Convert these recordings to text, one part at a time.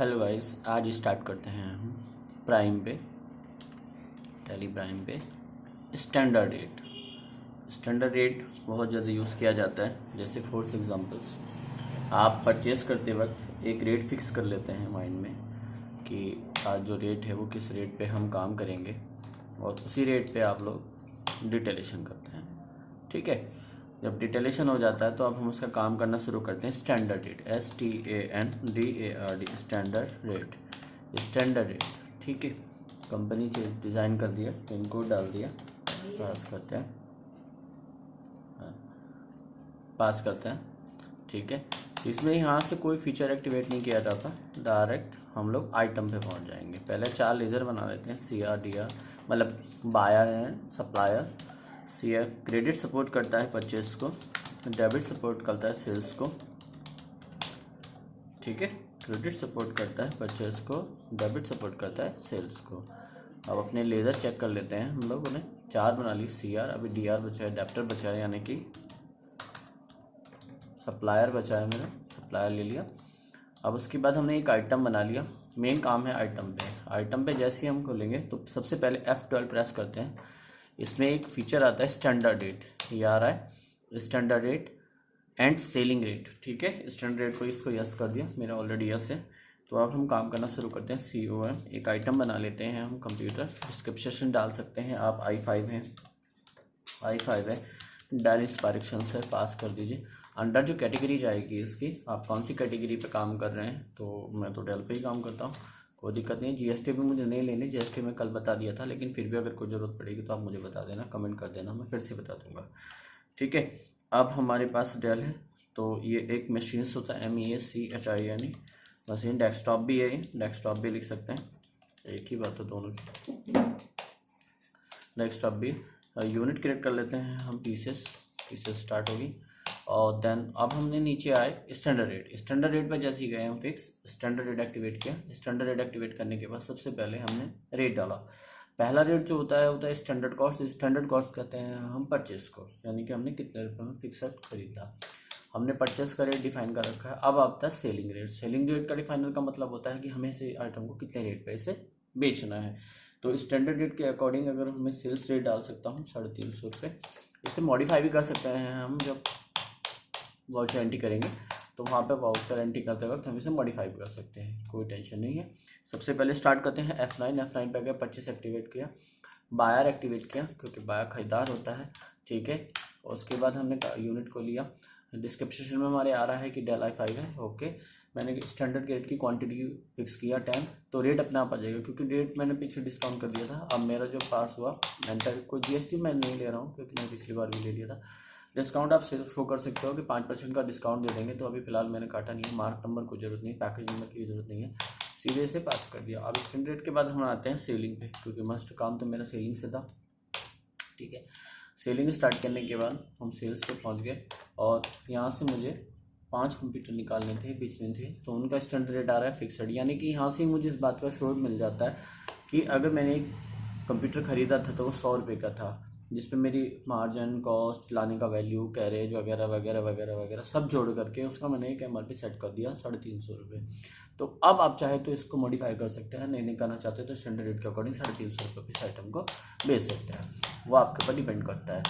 Hello guys, आज start करते हैं हम प्राइम पे, टैली प्राइम पे स्टैंडर्ड रेट। स्टैंडर्ड रेट बहुत ज़्यादा यूज़ किया जाता है। जैसे फॉर एग्जांपल्स, आप परचेस करते वक्त एक रेट फिक्स कर लेते हैं माइंड में कि आज जो रेट है वो किस रेट पे हम काम करेंगे, और उसी रेट पे आप लोग डिटेलेशन करते हैं। ठीक है, जब डिटेलेशन हो जाता है तो अब हम उसका काम करना शुरू करते हैं। Standard rate, STANDARD, standard rate, standard rate. ठीक है, कंपनी से डिज़ाइन कर दिया, पिन कोड डाल दिया, पास करते हैं, पास करते हैं। ठीक है, इसमें यहाँ से कोई फीचर एक्टिवेट नहीं किया जाता, डायरेक्ट हम लोग आइटम पे पहुँच जाएंगे। पहले 4 लेज़र बना लेते हैं, CR, मतलब buyer and supplier. CR credit support करता है परचेस को, डेबिट सपोर्ट करता है सेल्स को। ठीक है, क्रेडिट सपोर्ट करता है परचेस को, डेबिट सपोर्ट करता है सेल्स को। अब अपने लेज़र चेक कर लेते हैं। हम लोगों ने 4 बना ली, CR, अभी DR बचा है, अडेप्टर बचा है, यानी कि सप्लायर बचा है, मैंने सप्लायर ले लिया। अब उसके बाद हमने एक आइटम बना लिया। मेन काम है आइटम पे। आइटम पे जैसे ही हम खोलेंगे तो सबसे पहले F12 प्रेस करते हैं। इसमें एक फीचर आता है स्टैंडर्ड रेट, ये आ रहा है standard rate and selling rate. ठीक है, स्टैंडर्ड रेट को इसको यस कर दिया, मेरा ऑलरेडी यस है। तो अब हम काम करना शुरू करते हैं। COM एक आइटम बना लेते हैं हम कंप्यूटर। डिस्क्रिप्शन डाल सकते हैं आप, i5 है, डेल इंस्पायरेशन से पास कर दीजिए। अंडर जो कैटेगरी जाएगी इसकी, आप कौन सी कैटेगरी पे काम कर रहे हैं, तो मैं तो डेल पे ही काम करता हूँ, कोई दिक्कत नहीं। GST भी मुझे नहीं लेनी, GST में कल बता दिया था, लेकिन फिर भी अगर कोई ज़रूरत पड़ेगी तो आप मुझे बता देना, कमेंट कर देना, मैं फिर से बता दूंगा। ठीक है, अब हमारे पास डेल है, तो ये एक मशीन्स होता है, MEACHINE मशीन। डेस्कटॉप भी है, डेस्कटॉप भी लिख सकते हैं, एक ही बात है दोनों की। डेस्कटॉप भी यूनिट क्रिएट कर लेते हैं हम, पीसेस स्टार्ट होगी। और देन अब हमने नीचे आए स्टैंडर्ड रेट। स्टैंडर्ड रेट पे जैसे ही गए हम फिक्स, स्टैंडर्ड रेट एक्टिवेट किया। स्टैंडर्ड रेट एक्टिवेट करने के बाद सबसे पहले हमने रेट डाला। पहला रेट जो होता है स्टैंडर्ड कॉस्ट। स्टैंडर्ड कॉस्ट कहते हैं हम परचेस को, यानी कि हमने कितने रुपये में फिक्सड खरीदा, हमने परचेस का रेट डिफाइन कर रखा है। अब आता है सेलिंग रेट। सेलिंग रेट का डिफाइनर का मतलब होता है कि हमें इसे आइटम को कितने रेट पे इसे बेचना है। तो स्टैंडर्ड रेट के अकॉर्डिंग अगर मैं सेल्स रेट डाल सकता हूँ 350 रुपये। इसे मॉडिफाई भी कर सकते हैं हम, जब वाउचर एंट्री करेंगे तो वहाँ पे वाउचर एंट्री करते वक्त हम इसे मॉडिफाई भी कर सकते हैं, कोई टेंशन नहीं है। सबसे पहले स्टार्ट करते हैं F9 पे गए, परचेस एक्टिवेट किया, बायर एक्टिवेट किया क्योंकि बायर खरीदार होता है। ठीक है, उसके बाद हमने यूनिट को लिया। डिस्क्रिप्शन में हमारे आ रहा है कि डेल i5 है। ओके, मैंने स्टैंडर्ड रेट की क्वांटिटी फिक्स किया 10, तो रेट अपने आप आ जाएगा क्योंकि रेट मैंने पीछे डिस्काउंट कर दिया था। अब मेरा जो पास हुआ एंटर, कोई GST मैं नहीं ले रहा हूँ क्योंकि मैं पिछली बार भी ले लिया था। डिस्काउंट आप शो कर सकते हो कि 5% का डिस्काउंट दे देंगे, तो अभी फिलहाल मैंने काटा नहीं है। मार्क नंबर की जरूरत नहीं, पैकेज नंबर की जरूरत नहीं है, सीधे से पास कर दिया। अब स्टैंडर्ड रेट के बाद हम आते हैं सेलिंग पे, क्योंकि मस्ट काम तो मेरा सेलिंग से था। ठीक है, सेलिंग स्टार्ट करने के बाद हम सेल्स पे पहुंच गए, और यहाँ से मुझे 5 कंप्यूटर निकालने थे, बेचने थे, तो उनका स्टैंडर्ड रेट आ रहा है फिक्सड। यानी कि यहाँ से मुझे इस बात का श्योर मिल जाता है कि अगर मैंने एक कंप्यूटर ख़रीदा था तो वो 100 रुपये का था, जिसपे मेरी मार्जिन, कॉस्ट, लाने का वैल्यू, कैरेज वगैरह वगैरह वगैरह वगैरह सब जोड़ करके उसका मैंने एक MRP सेट कर दिया 350 रुपये। तो अब आप चाहे तो इसको मॉडिफाई कर सकते हैं, नहीं करना चाहते तो स्टैंडर्ड रेट के अकॉर्डिंग 350 रुपये पे इस आइटम को बेच सकते हैं, वो आपके ऊपर डिपेंड करता है।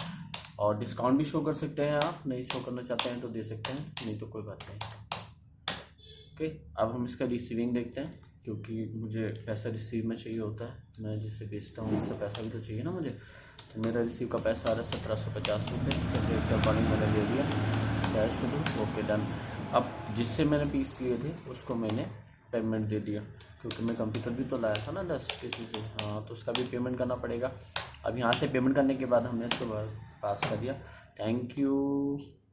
और डिस्काउंट भी शो कर सकते हैं आप, नहीं शो करना चाहते हैं तो दे सकते हैं, नहीं तो कोई बात नहीं। ओके, अब हम इसका रिसीविंग देखते हैं, क्योंकि मुझे पैसा रिसीव में चाहिए होता है, मैं जिसे बेचता हूँ उसका पैसा भी तो चाहिए ना मुझे। तो मेरा रिसीव का पैसा आ रहा है 1750 रुपये। चलिए इसके अकॉर्डिंग मैंने ले लिया, कैश को दो, ओके डन। अब जिससे मैंने पीस लिए थे उसको मैंने पेमेंट दे दिया, क्योंकि मैं कंप्यूटर भी तो लाया था ना 10 किसी से, हाँ, तो उसका भी पेमेंट करना पड़ेगा। अब यहाँ से पेमेंट करने के बाद हमने इसको पास कर दिया। Thank you.